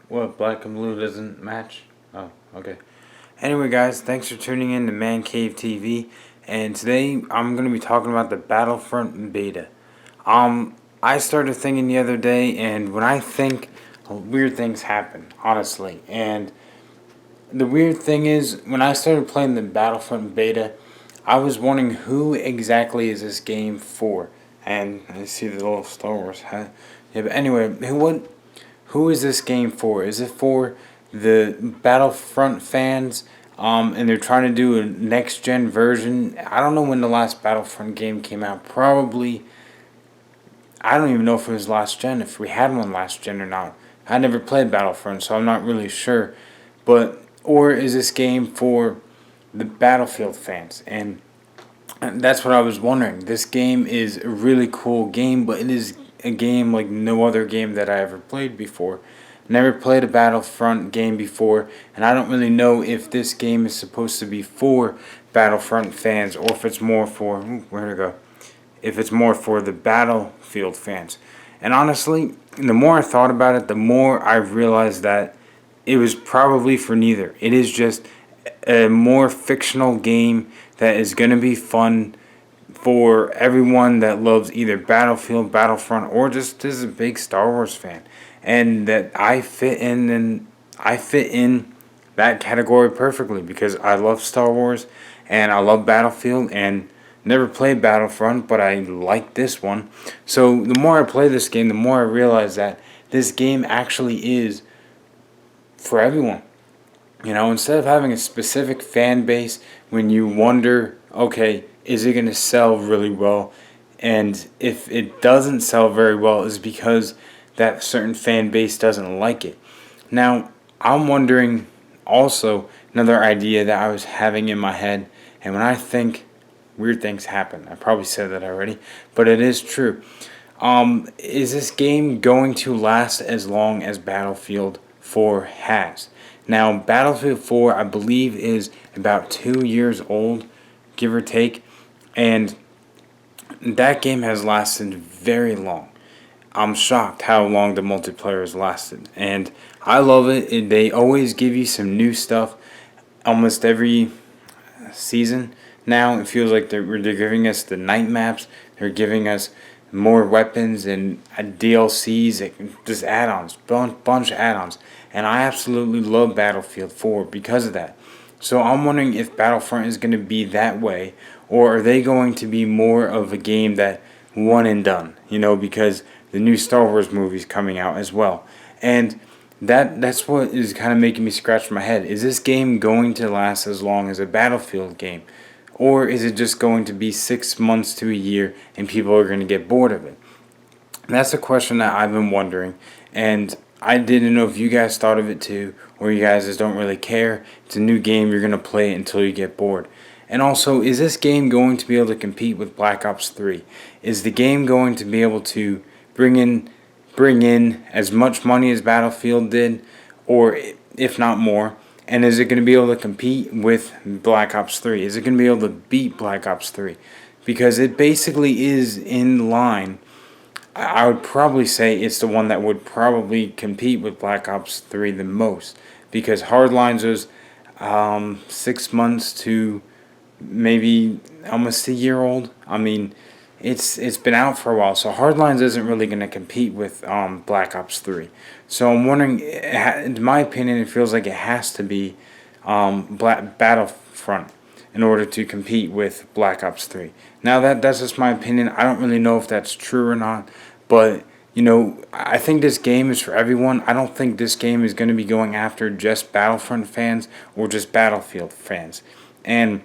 What, black and blue doesn't match? Oh, okay. Anyway, guys, thanks for tuning in to Man Cave TV. And today I'm going to be talking about the Battlefront beta. I started thinking the other day, and when I think, weird things happen, honestly. And the weird thing is, when I started playing the Battlefront beta, I was wondering who exactly is this game for. And I see the little Star Wars hat. Yeah, but anyway, who is this game for? Is it for the Battlefront fans? And they're trying to do a next gen version. I don't know when the last Battlefront game came out. Probably, I don't even know if it was last gen, if we had one last gen or not. I never played Battlefront, so I'm not really sure. But, or is this game for the Battlefield fans? And that's what I was wondering. This game is a really cool game, but it is a game like no other game that I ever played before. Never played a Battlefront game before, and I don't really know if this game is supposed to be for Battlefront fans or if it's more for where to go. If it's more for the Battlefield fans. And honestly, the more I thought about it, the more I realized that it was probably for neither. It is just a more fictional game that is going to be fun for everyone that loves either Battlefield, Battlefront, or just is a big Star Wars fan. And that I fit in that category perfectly because I love Star Wars and I love Battlefield and never played Battlefront, but I like this one. So the more I play this game, the more I realize that this game actually is for everyone. You know, instead of having a specific fan base when you wonder, okay, is it going to sell really well? And if it doesn't sell very well, is because that certain fan base doesn't like it. Now, I'm wondering also another idea that I was having in my head, and when I think weird things happen, I probably said that already, but it is true. Is this game going to last as long as Battlefield 4 has? Now, Battlefield 4, I believe, is about 2 years old, give or take, and that game has lasted very long. I'm shocked how long the multiplayer has lasted, and I love it. They always give you some new stuff almost every season. Now it feels like they're giving us the night maps. They're giving us more weapons and DLCs, just add-ons, bunch of add-ons. And I absolutely love Battlefield 4 because of that. So I'm wondering if Battlefront is going to be that way, or are they going to be more of a game that one and done? You know, because the new Star Wars movie's coming out as well, and that's what is kind of making me scratch my head. Is this game going to last as long as a Battlefield game? Or is it just going to be 6 months to a year and people are going to get bored of it? And that's a question that I've been wondering. And I didn't know if you guys thought of it too, or you guys just don't really care. It's a new game, you're going to play it until you get bored. And also, is this game going to be able to compete with Black Ops 3? Is the game going to be able to bring in as much money as Battlefield did, or if not more? And is it going to be able to compete with Black Ops 3? Is it going to be able to beat Black Ops 3? Because it basically is in line. I would probably say it's the one that would probably compete with Black Ops 3 the most. Because Hardlines was 6 months to maybe almost a year old. I mean, it's been out for a while, so Hardlines isn't really going to compete with Black Ops 3. So I'm wondering, in my opinion, it feels like it has to be Battlefront in order to compete with Black Ops 3. Now that's just my opinion. I don't really know if that's true or not, but you know, I think this game is for everyone. I don't think this game is going to be going after just Battlefront fans or just Battlefield fans. And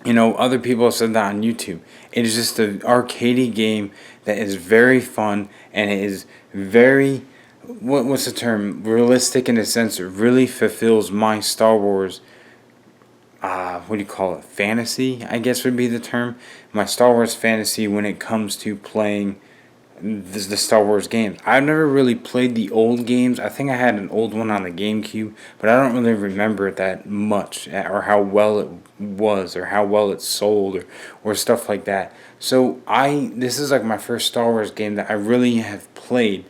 you know, other people have said that on YouTube. It is just an arcadey game that is very fun and it is very, what's the term? Realistic in a sense. It really fulfills my Star Wars, what do you call it? Fantasy, I guess would be the term. My Star Wars fantasy when it comes to playing the Star Wars games. I've never really played the old games. I think I had an old one on the GameCube, but I don't really remember it that much, or how well it was, or how well it sold, or stuff like that. So this is like my first Star Wars game that I really have played,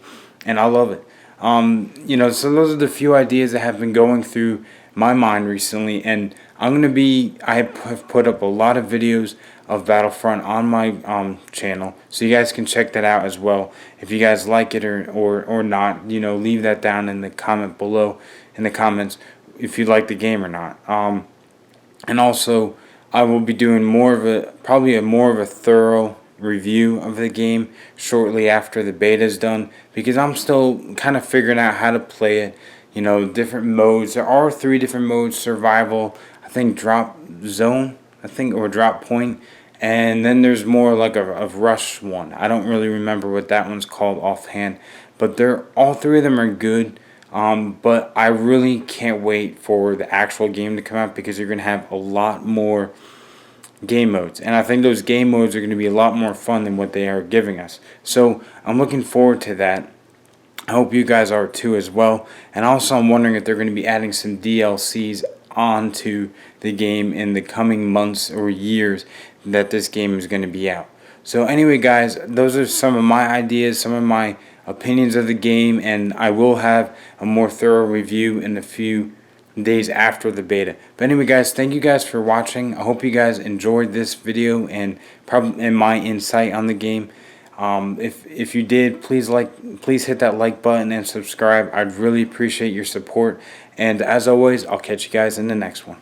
and I love it. So those are the few ideas that have been going through my mind recently, and I have put up a lot of videos of Battlefront on my channel, so you guys can check that out as well. If you guys like it or not, leave that down in the comment below in the comments if you like the game or not. And also, I will be doing probably a more of a thorough review of the game shortly after the beta is done, because I'm still kind of figuring out how to play it. Different modes. There are 3 different modes: survival, I think drop zone, or drop point, and then there's more like a rush one. I don't really remember what that one's called offhand, but all 3 of them are good. But I really can't wait for the actual game to come out, because you're going to have a lot more game modes. And I think those game modes are going to be a lot more fun than what they are giving us. So I'm looking forward to that. I hope you guys are too as well. And also I'm wondering if they're going to be adding some DLCs onto the game in the coming months or years that this game is going to be out. So anyway, guys, those are some of my ideas, some of my opinions of the game, and I will have a more thorough review in a few days after the beta. But anyway, guys, thank you guys for watching. I hope you guys enjoyed this video and my insight on the game. If you did, please hit that like button and subscribe. I'd really appreciate your support. And as always, I'll catch you guys in the next one.